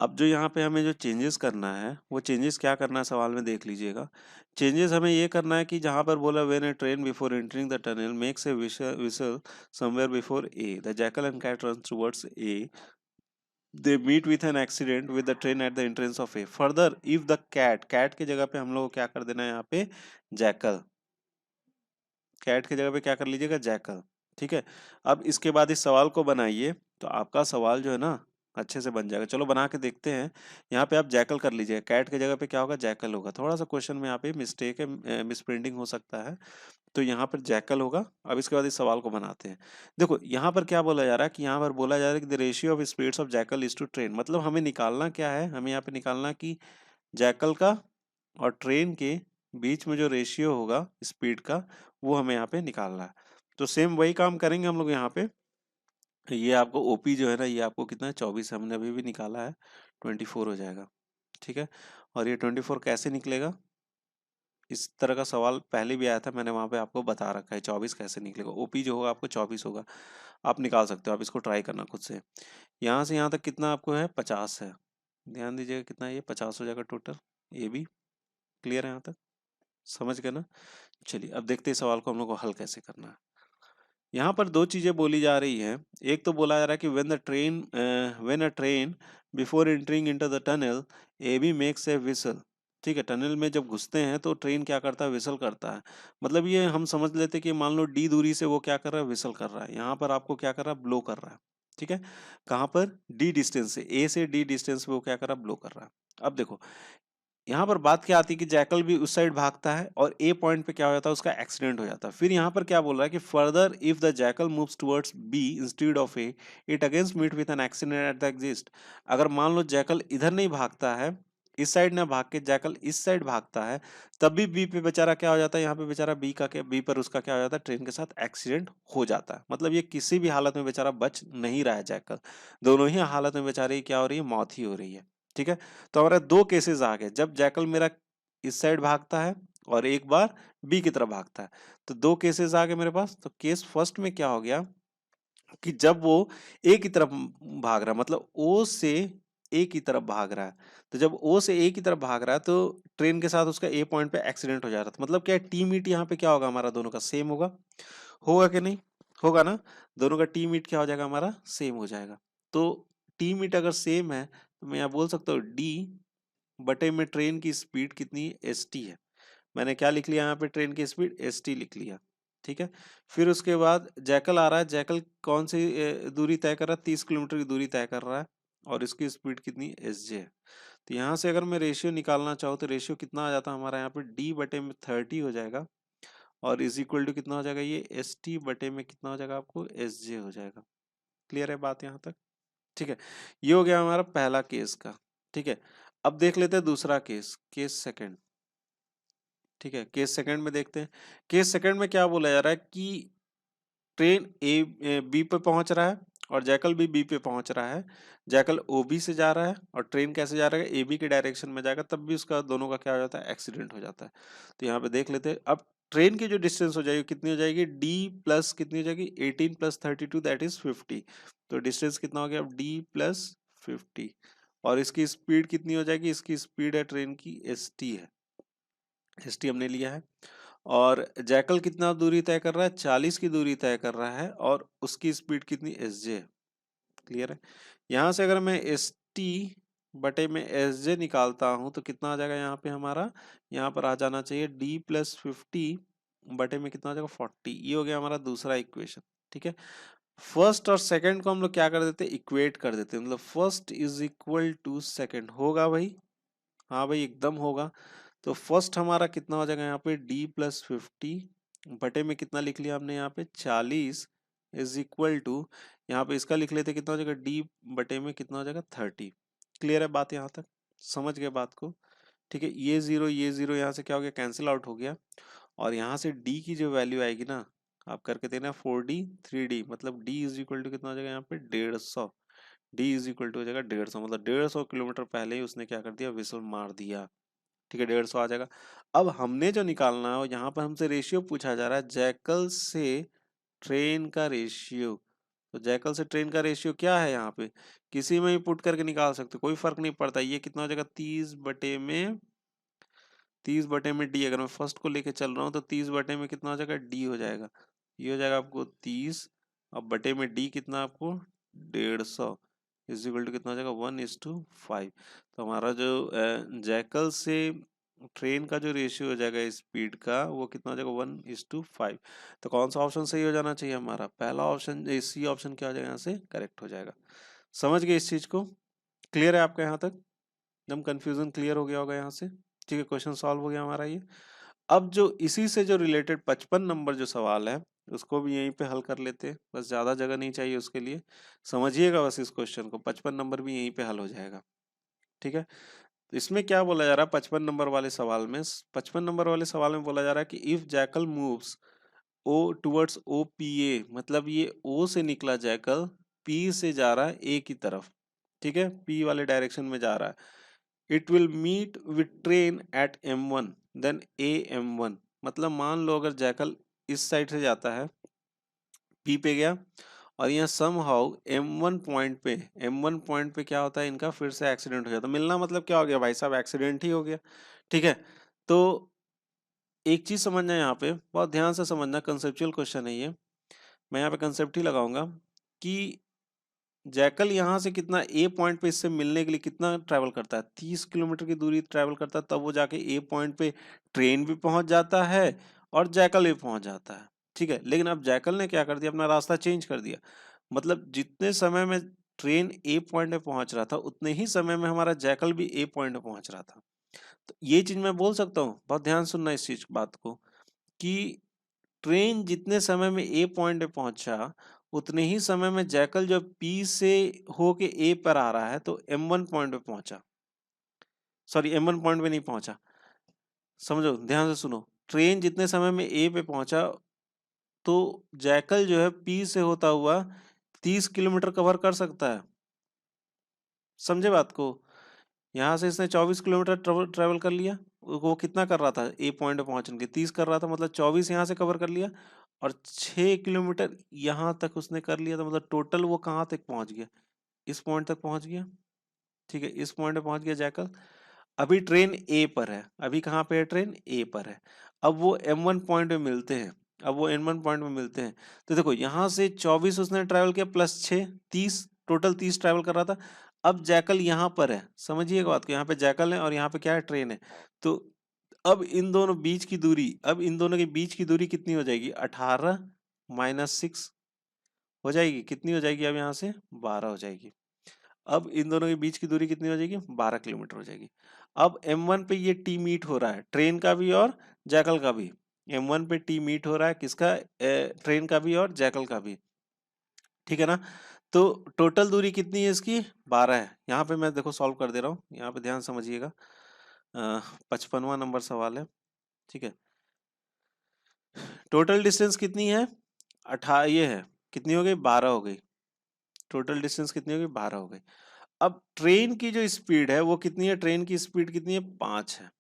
अब जो यहाँ पे हमें जो चेंजेस करना है, वो चेंजेस क्या करना है, सवाल में देख लीजिएगा। चेंजेस हमें ये करना है कि जहाँ पर बोला when a train before entering the tunnel makes a whistle somewhere before A, the jackal and cat run towards A, they meet with an accident with the train at the entrance of A. Further, if the cat की जगह पे हम लोग को क्या कर देना है, यहाँ पे जैकल, कैट की जगह पे क्या कर लीजिएगा, जैकल। ठीक है, अब इसके बाद इस सवाल को बनाइए, तो आपका सवाल जो है ना अच्छे से बन जाएगा। चलो बना के देखते हैं। यहाँ पे आप जैकल कर लीजिए, कैट की जगह पे क्या होगा, जैकल होगा। थोड़ा सा क्वेश्चन में यहाँ पे मिस्टेक है, मिसप्रिंटिंग हो सकता है, तो यहाँ पर जैकल होगा। अब इसके बाद इस सवाल को बनाते हैं। देखो यहाँ पर क्या बोला जा रहा है, कि यहाँ पर बोला जा रहा है कि the ratio of speeds of jackal is to train, मतलब हमें निकालना क्या है, हमें यहाँ पे निकालना कि जैकल का और ट्रेन के बीच में जो रेशियो होगा स्पीड का, वो हमें यहाँ पे निकालना है। तो सेम वही काम करेंगे हम लोग यहाँ पे। ये आपको ओपी जो है ना, ये आपको कितना है, 24 हमने अभी भी निकाला है, 24 हो जाएगा। ठीक है, और ये 24 कैसे निकलेगा, इस तरह का सवाल पहले भी आया था, मैंने वहां पे आपको बता रखा है 24 कैसे निकलेगा। ओपी जो होगा आपको 24 होगा, आप निकाल सकते हो, आप इसको ट्राई करना खुद से। यहाँ से यहाँ तक कितना आपको है, 50 है। ध्यान दीजिएगा कितना ये 50 हो जाएगा टोटल। ये भी क्लियर है यहाँ तक, समझ गए ना। चलिए अब देखते हैं सवाल को हम लोग को हल कैसे करना है। यहाँ पर दो चीजें बोली जा रही हैं। एक तो बोला जा रहा है कि when a train before entering into the tunnel A B makes a whistle. ठीक है, टनल में जब घुसते हैं तो ट्रेन क्या करता है, विसल करता है। मतलब ये हम समझ लेते हैं कि मान लो डी दूरी से वो क्या कर रहा है, विसल कर रहा है। यहाँ पर आपको क्या कर रहा है, ब्लो कर रहा है। ठीक है, कहाँ पर, डी डिस्टेंस से, ए से डी डिस्टेंस पे वो क्या कर रहा है, ब्लो कर रहा है। अब देखो यहाँ पर बात क्या आती है कि जैकल भी उस साइड भागता है और ए पॉइंट पे क्या हो जाता है, उसका एक्सीडेंट हो जाता है। फिर यहाँ पर क्या बोल रहा है कि further if the jackal moves towards B instead of A, it against meet with an accident at the exist. अगर मान लो जैकल इधर नहीं भागता है, इस साइड ना भाग के जैकल इस साइड भागता है, तब भी बी पे बेचारा क्या हो जाता है, यहाँ पे बेचारा बी पर उसका क्या हो जाता है, ट्रेन के साथ एक्सीडेंट हो जाता है। मतलब ये किसी भी हालत में बेचारा बच नहीं रहा है जैकल, दोनों ही हालत में बेचारे की क्या हो रही है, मौत ही हो रही है। ठीक है, तो हमारे दो केसेस आ गए, जब जैकल मेरा इस साइड भागता है और एक बार बी की तरफ भागता है, तो दो केसेस आ गए मेरे पास। तो केस फर्स्ट में क्या हो गया कि जब वो ए की तरफ भाग रहा है, मतलब ओ से ए की तरफ भाग रहा है, तो जब ओ से ए की तरफ भाग रहा है तो ट्रेन के साथ उसका ए पॉइंट पे एक्सीडेंट हो जा रहा था। मतलब क्या टी मीट यहाँ पे क्या होगा, हमारा दोनों का सेम होगा, होगा कि नहीं, होगा ना। दोनों का टी मीट क्या हो जाएगा, हमारा सेम हो जाएगा। तो टी मीट अगर सेम है तो मैं यहाँ बोल सकता हूँ डी बटे में ट्रेन की स्पीड कितनी है, एस टी है। मैंने क्या लिख लिया यहाँ पे, ट्रेन की स्पीड एस टी लिख लिया। ठीक है, फिर उसके बाद जैकल आ रहा है, जैकल कौन सी दूरी तय कर रहा है, 30 किलोमीटर की दूरी तय कर रहा है, और इसकी स्पीड कितनी, एस जे है। तो यहाँ से अगर मैं रेशियो निकालना चाहूँ तो रेशियो कितना आ जाता है हमारा, यहाँ पे डी बटे में 30 हो जाएगा, और इज इक्वल टू कितना हो जाएगा, ये एस टी बटे में कितना हो जाएगा आपको, एस जे हो जाएगा। क्लियर है बात यहाँ तक? ठीक है, ये हो गया हमारा पहला केस का। ठीक है, अब देख लेते हैं दूसरा केस, केस सेकंड। ठीक है, केस सेकंड में देखते हैं। केस सेकंड में क्या बोला जा रहा है कि ट्रेन ए बी पे पहुंच रहा है और जैकल भी बी पे पहुंच रहा है। जैकल ओ बी से जा रहा है और ट्रेन कैसे जा रहा है, ए बी के डायरेक्शन में जाएगा, तब भी उसका दोनों का क्या हो जाता है, एक्सीडेंट हो जाता है। तो यहाँ पे देख लेते हैं, अब ट्रेन की जो डिस्टेंस हो जाएगी कितनी हो जाएगी, डी प्लस कितनी हो जाएगी, 18 प्लस 32 दैट इज 50। तो डिस्टेंस कितना हो गया, अब डी प्लस 50, और इसकी स्पीड कितनी हो जाएगी, इसकी स्पीड है ट्रेन की एस टी है, एस टी हमने लिया है। और जैकल कितना दूरी तय कर रहा है, 40 की दूरी तय कर रहा है, और उसकी स्पीड कितनी, एस जे। क्लियर है? यहां से अगर मैं एस टी बटे में एस जे निकालता हूं तो कितना आ जाएगा, यहाँ पे हमारा, यहाँ पर आ जाना चाहिए डी प्लस 50 बटे में कितना आ जाएगा, 40। ये हो गया हमारा दूसरा इक्वेशन। ठीक है, फर्स्ट और सेकंड को हम लोग क्या कर देते हैं, इक्वेट कर देते हैं, मतलब first is equal to second. होगा भाई? हाँ भाई, एकदम होगा। तो फर्स्ट हमारा कितना हो जाएगा, यहाँ पे डी प्लस 50 बटे में कितना लिख लिया हमने, यहाँ पे 40 इज इक्वल टू, यहाँ पे इसका लिख लेते कितना हो जाएगा, डी बटे में कितना हो जाएगा, 30। क्लियर है बात यहाँ तक? समझ गए बात को? ठीक है, ये जीरो यहाँ से क्या हो गया, कैंसिल आउट हो गया, और यहाँ से डी की जो वैल्यू आएगी ना, आप करके देना 4D 3D, मतलब डी इज इक्वल टू कितना हो जाएगा, यहाँ पे 150। डी इज इक्वल टू हो जाएगा 150, मतलब 150 किलोमीटर पहले ही उसने क्या कर दिया, विसल मार दिया। ठीक है, 150 आ जाएगा। अब हमने जो निकालना है, यहाँ पर हमसे रेशियो पूछा जा रहा है, जैकल से ट्रेन का रेशियो। तो जैकल से ट्रेन का रेशियो क्या है, यहाँ पे किसी में भी पुट करके निकाल सकते हो, कोई फर्क नहीं पड़ता। ये कितना हो जाएगा, 30 बटे में डी। अगर मैं फर्स्ट को लेके चल रहा हूँ तो 30 बटे में कितना हो जाएगा, डी हो जाएगा। ये हो जाएगा आपको 30, अब बटे में डी कितना आपको, 150 इज इक्वल टू कितना हो जाएगा, 1:5। तो हमारा जो जैकल से ट्रेन का जो रेशियो हो जाएगा स्पीड का, वो कितना हो जाएगा, 1:5। तो कौन सा ऑप्शन सही हो जाना चाहिए हमारा, पहला ऑप्शन, सी ऑप्शन क्या हो जाएगा, यहाँ से करेक्ट हो जाएगा। समझ गए इस चीज को? क्लियर है आपका यहाँ तक? एकदम कंफ्यूजन क्लियर हो गया होगा यहाँ से। ठीक है, क्वेश्चन सॉल्व हो गया हमारा ये। अब जो इसी से जो रिलेटेड 55 नंबर जो सवाल है, उसको भी यहीं पे हल कर लेते हैं, बस ज्यादा जगह नहीं चाहिए उसके लिए। समझिएगा बस इस क्वेश्चन को, 55 नंबर भी यहीं पे हल हो जाएगा। ठीक है, तो इसमें क्या बोला जा रहा है, 55 नंबर वाले सवाल में, 55 नंबर वाले सवाल में बोला जा रहा है कि if jackal moves O towards O P A, मतलब ये ओ से निकला जैकल, पी से जा रहा है ए की तरफ। ठीक है, पी वाले डायरेक्शन में जा रहा है। It will meet with train at M1 then AM1। मतलब मान लो अगर जैकल इस साइड से जाता है, पी पे गया, और यहाँ समहाउ M1 पॉइंट पे क्या होता है, इनका फिर से एक्सीडेंट हो जाता है। मिलना मतलब क्या हो गया भाई साहब, एक्सीडेंट ही हो गया। ठीक है, तो एक चीज समझना यहाँ पे, बहुत ध्यान से समझना, कंसेप्चुअल क्वेश्चन है ये, मैं यहाँ पे कंसेप्ट ही लगाऊंगा कि जैकल यहाँ से कितना ए पॉइंट पे इससे मिलने के लिए कितना ट्रैवल करता है, 30 किलोमीटर की दूरी ट्रैवल करता है, तब वो जाके ए पॉइंट पे ट्रेन भी पहुंच जाता है और जैकल भी पहुंच जाता है। ठीक है, लेकिन अब जैकल ने क्या कर दिया, अपना रास्ता चेंज कर दिया। मतलब जितने समय में ट्रेन ए पॉइंट पे पहुंच रहा था, उतने ही समय में हमारा जैकल भी ए पॉइंट पे पहुंच रहा था। तो ये चीज मैं बोल सकता हूँ, बहुत ध्यान सुनना इस चीज बात को, कि ट्रेन जितने समय में ए पॉइंट पे पहुंचा, उतने ही समय में जैकल जो पी से होके ए पर आ रहा है, तो M1 पॉइंट पे पहुंचा। सॉरी M1 पॉइंट पे नहीं पहुंचा, समझो ध्यान से सुनो, ट्रेन जितने समय में ए पे पहुंचा तो जैकल जो है पी से होता हुआ 30 किलोमीटर कवर कर सकता है, समझे बात को। यहाँ से इसने 24 किलोमीटर ट्रेवल कर लिया, वो कितना कर रहा था ए पॉइंट पे पहुंचने के, 30 कर रहा था, मतलब 24 यहाँ से कवर कर लिया और 6 किलोमीटर यहाँ तक उसने कर लिया, तो मतलब टोटल वो कहाँ तक पहुंच गया, इस पॉइंट तक पहुंच गया। ठीक है, इस पॉइंट पे पहुंच गया जैकल। अभी ट्रेन ए पर है, अभी कहाँ पे है, ट्रेन ए पर है। अब वो M1 पॉइंट पे मिलते हैं, अब वो M1 पॉइंट पे मिलते हैं, तो देखो यहाँ से 24 उसने ट्रैवल किया प्लस 6, 30, टोटल 30 ट्रैवल कर रहा था। अब जैकल यहाँ पर है, समझिएगा बात को, यहाँ पे जैकल है और यहाँ पे क्या है, ट्रेन है। तो अब इन दोनों बीच की दूरी, अब इन दोनों के बीच की दूरी कितनी हो जाएगी, 18 माइनस 6 हो जाएगी, कितनी हो जाएगी, अब यहाँ से 12 हो जाएगी। अब इन दोनों के बीच की दूरी कितनी हो जाएगी, 12 किलोमीटर हो जाएगी। अब M1 पे ये टी मीट हो रहा है, ट्रेन का भी और जैकल का भी। M1 पे टी मीट हो रहा है, किसका, ट्रेन का भी और जैकल का भी, ठीक है ना। तो टोटल दूरी कितनी है इसकी, 12 है। यहाँ पे मैं देखो सॉल्व कर दे रहा हूँ, यहाँ पे ध्यान समझिएगा। 55वां नंबर सवाल है, ठीक है। टोटल डिस्टेंस कितनी है, ये है, कितनी हो गई, 12 हो गई। टोटल डिस्टेंस कितनी हो गई, 12 हो गई। अब ट्रेन की जो स्पीड है वो कितनी है, ट्रेन की स्पीड कितनी है, 5 है,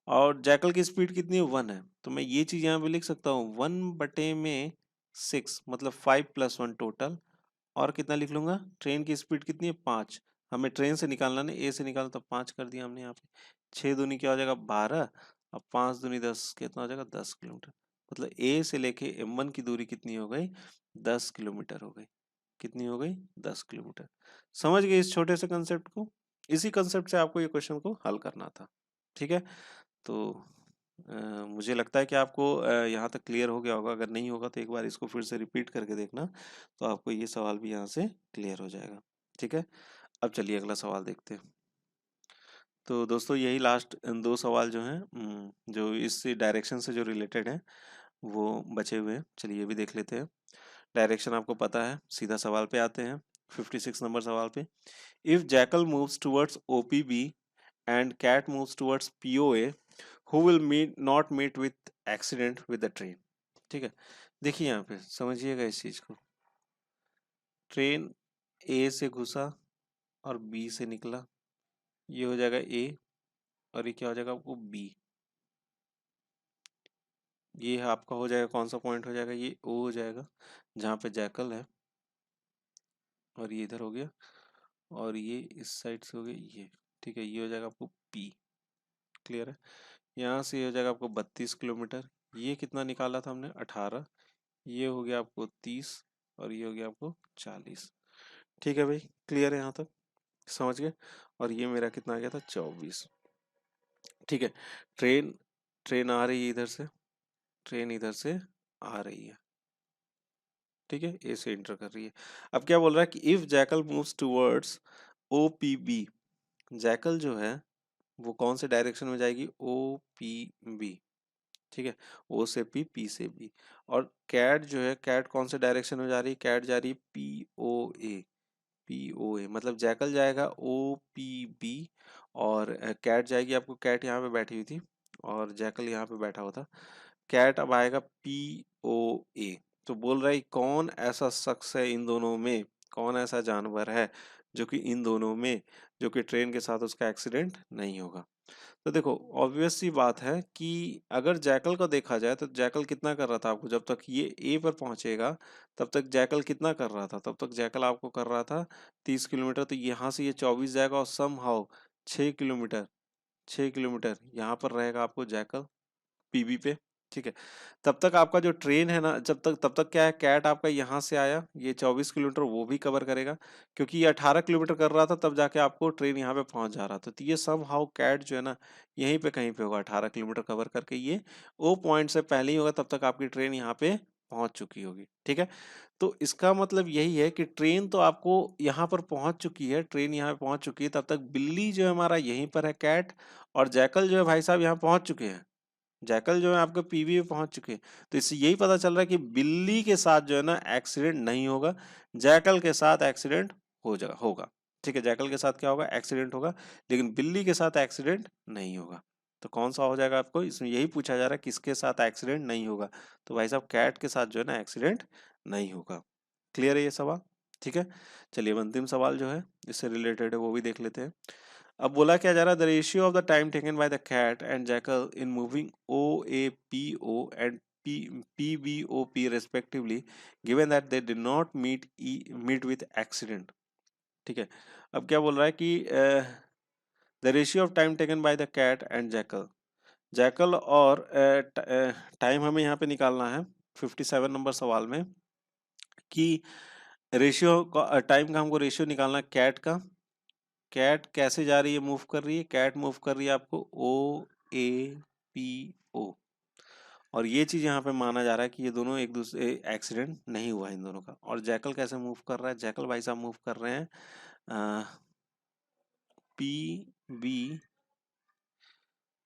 और जैकल की स्पीड कितनी है, 1 है। तो मैं ये चीज यहाँ पे लिख सकता हूँ 1/6, मतलब 5+1 टोटल, और कितना लिख लूंगा, ट्रेन की स्पीड कितनी है, 5। हमें ट्रेन से निकालना नहीं, ए से निकालना, तो 5 कर दिया हमने यहाँ पे। 6 दूनी क्या हो जाएगा, 12, अब 5 दूनी 10, कितना हो जाएगा, 10 किलोमीटर। मतलब ए से लेके M1 की दूरी कितनी हो गई, 10 किलोमीटर हो गई। कितनी हो गई, 10 किलोमीटर। समझ गए इस छोटे से कंसेप्ट को, इसी कंसेप्ट से आपको ये क्वेश्चन को हल करना था, ठीक है। तो मुझे लगता है कि आपको यहाँ तक क्लियर हो गया होगा, अगर नहीं होगा तो एक बार इसको फिर से रिपीट करके देखना, तो आपको ये सवाल भी यहाँ से क्लियर हो जाएगा, ठीक है। अब चलिए अगला सवाल देखते हैं। तो दोस्तों यही लास्ट दो सवाल जो हैं, जो इस डायरेक्शन से जो रिलेटेड हैं वो बचे हुए हैं, चलिए ये भी देख लेते हैं। डायरेक्शन आपको पता है, सीधा सवाल पे आते हैं, 56 नंबर सवाल पे। If jackal moves towards OPB and cat moves towards POA, who will not meet with accident with the train। ठीक है, देखिए यहाँ पे समझिएगा इस चीज को। ट्रेन ए से घुसा और बी से निकला, ये हो जाएगा ए, और ये क्या हो जाएगा आपको, बी। ये आपका हो जाएगा, कौन सा पॉइंट हो जाएगा, ये ओ हो जाएगा, जहाँ पे जैकल है, और ये इधर हो गया, और ये इस साइड से हो गया ये, ठीक है। ये हो जाएगा आपको पी, क्लियर है। यहाँ से ये हो जाएगा आपको 32 किलोमीटर, ये कितना निकाला था हमने, 18, ये हो गया आपको 30, और ये हो गया आपको 40। ठीक है भाई, क्लियर है यहाँ तक, समझ गए। और ये मेरा कितना आ गया था, 24। ठीक है, ट्रेन ट्रेन आ रही है इधर से, ट्रेन इधर से आ रही है, ठीक है, ए से एंटर कर रही है। अब क्या बोल रहा है कि if jackal moves towards OPB, jackal जो है वो कौन से डायरेक्शन में जाएगी, OPB, ठीक है, ओ से पी से बी। और कैट जो है, कैट कौन से डायरेक्शन में जा रही है, कैट जा रही है POA, मतलब जैकल जाएगा OPB, और कैट जाएगी, आपको कैट यहाँ पे बैठी हुई थी और जैकल यहाँ पे बैठा हुआ था। कैट अब आएगा POA। तो बोल रहा है कौन ऐसा शख्स है इन दोनों में, कौन ऐसा जानवर है जो कि इन दोनों में, जो कि ट्रेन के साथ उसका एक्सीडेंट नहीं होगा। तो देखो ऑब्वियस सी बात है कि अगर जैकल को देखा जाए तो जैकल कितना कर रहा था आपको, जब तक ये ए पर पहुंचेगा तब तक जैकल कितना कर रहा था, तब तक जैकल आपको कर रहा था 30 किलोमीटर। तो यहाँ से ये 24 जाएगा और सम हाउ 6 किलोमीटर, 6 किलोमीटर यहाँ पर रहेगा आपको जैकल PB पे, ठीक है। तब तक आपका जो ट्रेन है ना, तब तक क्या है, कैट आपका यहाँ से आया, ये 24 किलोमीटर वो भी कवर करेगा, क्योंकि ये 18 किलोमीटर कर रहा था तब जाके आपको ट्रेन यहाँ पे पहुंच जा रहा था। तो ये सम हाउ कैट जो है ना, यहीं पे कहीं पे होगा, 18 किलोमीटर कवर करके ये ओ पॉइंट से पहले ही होगा, तब तक आपकी ट्रेन यहाँ पे पहुंच चुकी होगी, ठीक है। तो इसका मतलब यही है कि ट्रेन तो आपको यहाँ पर पहुंच चुकी है, ट्रेन यहाँ पे पहुंच चुकी है, तब तक बिल्ली जो है हमारा यहीं पर है, कैट, और जैकल जो है भाई साहब यहाँ पहुंच चुके हैं, जैकल जो है आपके PB में पहुंच चुके हैं। तो इससे यही पता चल रहा है कि बिल्ली के साथ जो है ना एक्सीडेंट नहीं होगा, जैकल के साथ एक्सीडेंट हो जाएगा, होगा। ठीक है, जैकल के साथ क्या होगा, एक्सीडेंट होगा, लेकिन बिल्ली के साथ एक्सीडेंट नहीं होगा। तो कौन सा हो जाएगा आपको, इसमें यही पूछा जा रहा है किसके साथ एक्सीडेंट नहीं होगा, तो भाई साहब कैट के साथ जो है ना एक्सीडेंट नहीं होगा। क्लियर है ये सवाल? ठीक है, चलिए अब अंतिम सवाल जो है इससे रिलेटेड है वो भी देख लेते हैं। अब बोला क्या जा रहा है, the ratio of the time taken by the cat and jackal in moving O A P O and P B O P respectively given that they did not meet with accident. ठीक है, अब क्या बोल रहा है कि the ratio of time taken by the cat and jackal, jackal और टाइम हमें यहाँ पे निकालना है 57 नंबर सवाल में, कि रेशियो का टाइम का हमको रेशियो निकालना है कैट का। कैट कैसे जा रही है, मूव कर रही है, कैट मूव कर रही है आपको ओ ए पी ओ, और ये चीज यहाँ पे माना जा रहा है कि ये दोनों एक दूसरे, एक्सीडेंट नहीं हुआ इन दोनों का। और जैकल कैसे मूव कर रहा है, जैकल भाई साहब मूव कर रहे हैं पी बी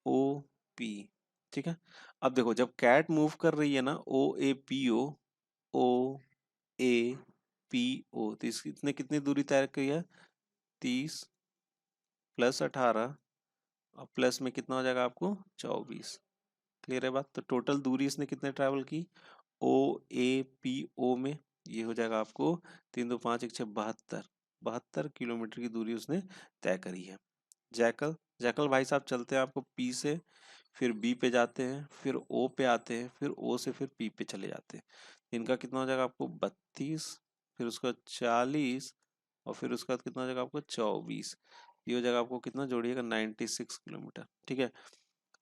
ओ पी। ठीक है, अब देखो जब कैट मूव कर रही है ना ओ A P O A P ओ, तो इसने कितनी दूरी तय की है, 30 प्लस 18 और प्लस में कितना हो जाएगा आपको 24। क्लियर है बात? तो टोटल दूरी इसने कितने ट्रैवल की ओ ए पी ओ में, ये हो जाएगा आपको 3 2 5 1 6 72, 72 किलोमीटर की दूरी उसने तय करी है। जैकल, जैकल भाई साहब चलते हैं आपको पी से, फिर बी पे जाते हैं, फिर ओ पे आते हैं, फिर ओ से फिर पी पे चले जाते हैं। इनका कितना हो जाएगा आपको 32, फिर उसका 40, और फिर उसका कितना हो जाएगा आपको 24। ये हो जाएगा आपको कितना जोड़िएगा 96 किलोमीटर। ठीक है,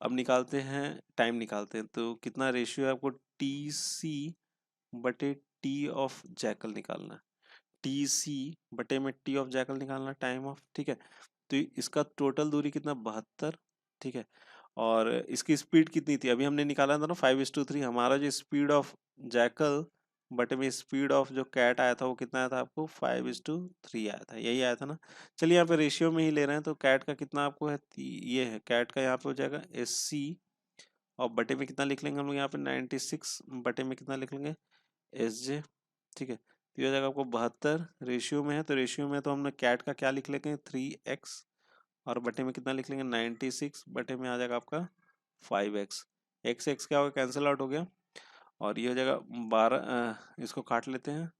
अब निकालते हैं, टाइम निकालते हैं, तो कितना रेशियो है आपको टी सी बटे टी ऑफ जैकल निकालना है, टी सी बटे में टी ऑफ जैकल निकालना, टाइम ऑफ। ठीक है, तो इसका टोटल दूरी कितना 72। ठीक है, और इसकी स्पीड कितनी थी अभी हमने निकाला था ना 5:3, हमारा जो स्पीड ऑफ जैकल बटे में स्पीड ऑफ जो कैट आया था वो कितना आया था आपको 5:3 आया था, यही आया था ना। चलिए यहाँ पे रेशियो में ही ले रहे हैं, तो कैट का कितना आपको है, ये है कैट का, यहाँ पे हो जाएगा 80, और बटे में कितना लिख लेंगे हम लोग यहाँ पे 96, बटे में कितना लिख लेंगे SJ। ठीक है, तो ये हो जाएगा आपको 72, रेशियो में है तो रेशियो में तो हमने कैट का क्या लिख लेंगे 3x, और बटे में कितना लिख लेंगे 96, बटे में आ जाएगा आपका 5x, x x क्या होगा कैंसिल आउट हो गया, और ये हो जाएगा 12, इसको काट लेते हैं,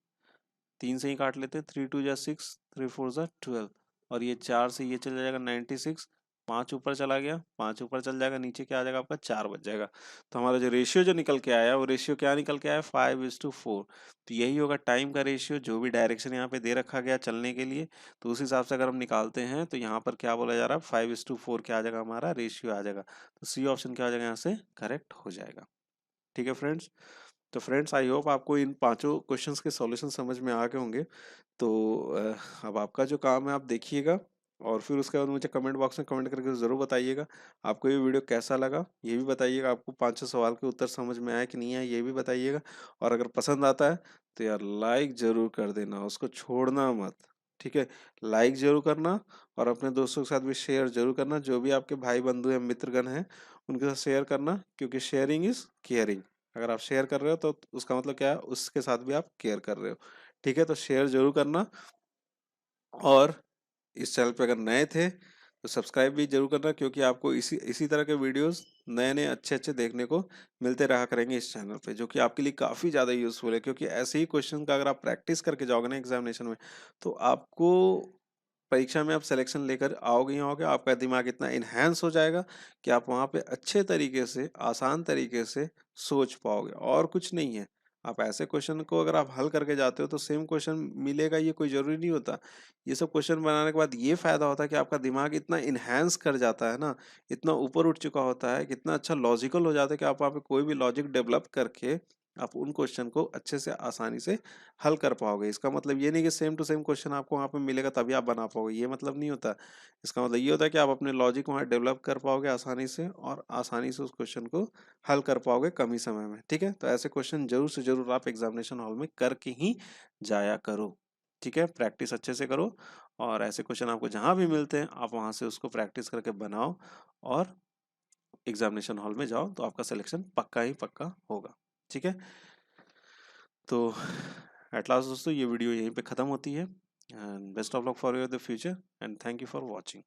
3 से ही काट लेते हैं, 3 2 जा 6, 3 4 जा 12, और ये 4 से ये चला जाएगा 96, 5 ऊपर चला गया, 5 ऊपर चल जाएगा, नीचे क्या आ जाएगा आपका 4 बच जाएगा। तो हमारा जो रेशियो जो निकल के आया वो रेशियो क्या निकल के आया 5:4। तो यही होगा टाइम का रेशियो, जो भी डायरेक्शन यहाँ पे दे रखा गया चलने के लिए, तो उस हिसाब से अगर हम निकालते हैं तो यहाँ पर क्या बोला जा रहा है 5:4 क्या आ जाएगा, हमारा रेशियो आ जाएगा। तो सी ऑप्शन क्या आ जाएगा यहाँ से करेक्ट हो जाएगा। ठीक है फ्रेंड्स, तो फ्रेंड्स आई होप आपको इन पांचों क्वेश्चंस के सॉल्यूशन समझ में आ गए होंगे। तो अब आपका जो काम है आप देखिएगा, और फिर उसके बाद मुझे कमेंट बॉक्स में कमेंट करके ज़रूर बताइएगा आपको ये वीडियो कैसा लगा, ये भी बताइएगा, आपको पांचों सवाल के उत्तर समझ में आया कि नहीं आया ये भी बताइएगा। और अगर पसंद आता है तो यार लाइक ज़रूर कर देना, उसको छोड़ना मत। ठीक है, लाइक ज़रूर करना, और अपने दोस्तों के साथ भी शेयर जरूर करना, जो भी आपके भाई बंधु या मित्रगण हैं उनके साथ शेयर करना, क्योंकि शेयरिंग इज़ केयरिंग। अगर आप शेयर कर रहे हो तो उसका मतलब क्या है, उसके साथ भी आप केयर कर रहे हो। ठीक है, तो शेयर जरूर करना, और इस चैनल पे अगर नए थे तो सब्सक्राइब भी जरूर करना, क्योंकि आपको इसी इसी तरह के वीडियोस नए नए अच्छे अच्छे देखने को मिलते रहा करेंगे इस चैनल पे, जो कि आपके लिए काफ़ी ज़्यादा यूजफुल है। क्योंकि ऐसे ही क्वेश्चन का अगर आप प्रैक्टिस करके जाओगे ना एग्जामिनेशन में, तो आपको परीक्षा में आप सिलेक्शन लेकर आओगे ही आओगे, आपका दिमाग इतना इन्हेंस हो जाएगा कि आप वहाँ पे अच्छे तरीके से, आसान तरीके से सोच पाओगे, और कुछ नहीं है। आप ऐसे क्वेश्चन को अगर आप हल करके जाते हो तो सेम क्वेश्चन मिलेगा ये कोई ज़रूरी नहीं होता। ये सब क्वेश्चन बनाने के बाद ये फ़ायदा होता है कि आपका दिमाग इतना इन्हेंस कर जाता है ना, इतना ऊपर उठ चुका होता है, कितना अच्छा लॉजिकल हो जाता है कि आप वहाँ पे कोई भी लॉजिक डेवलप करके आप उन क्वेश्चन को अच्छे से आसानी से हल कर पाओगे। इसका मतलब ये नहीं कि सेम टू सेम क्वेश्चन आपको वहाँ पे मिलेगा तभी आप बना पाओगे, ये मतलब नहीं होता। इसका मतलब ये होता है कि आप अपने लॉजिक वहाँ डेवलप कर पाओगे आसानी से, और आसानी से उस क्वेश्चन को हल कर पाओगे कम ही समय में। ठीक है, तो ऐसे क्वेश्चन जरूर से जरूर आप एग्जामिनेशन हॉल में करके ही जाया करो। ठीक है, प्रैक्टिस अच्छे से करो, और ऐसे क्वेश्चन आपको जहाँ भी मिलते हैं आप वहाँ से उसको प्रैक्टिस करके बनाओ, और एग्जामिनेशन हॉल में जाओ तो आपका सिलेक्शन पक्का ही पक्का होगा। ठीक है, तो एट लास्ट दोस्तों ये वीडियो यहीं पे ख़त्म होती है। and best of luck for your the future, and thank you for watching.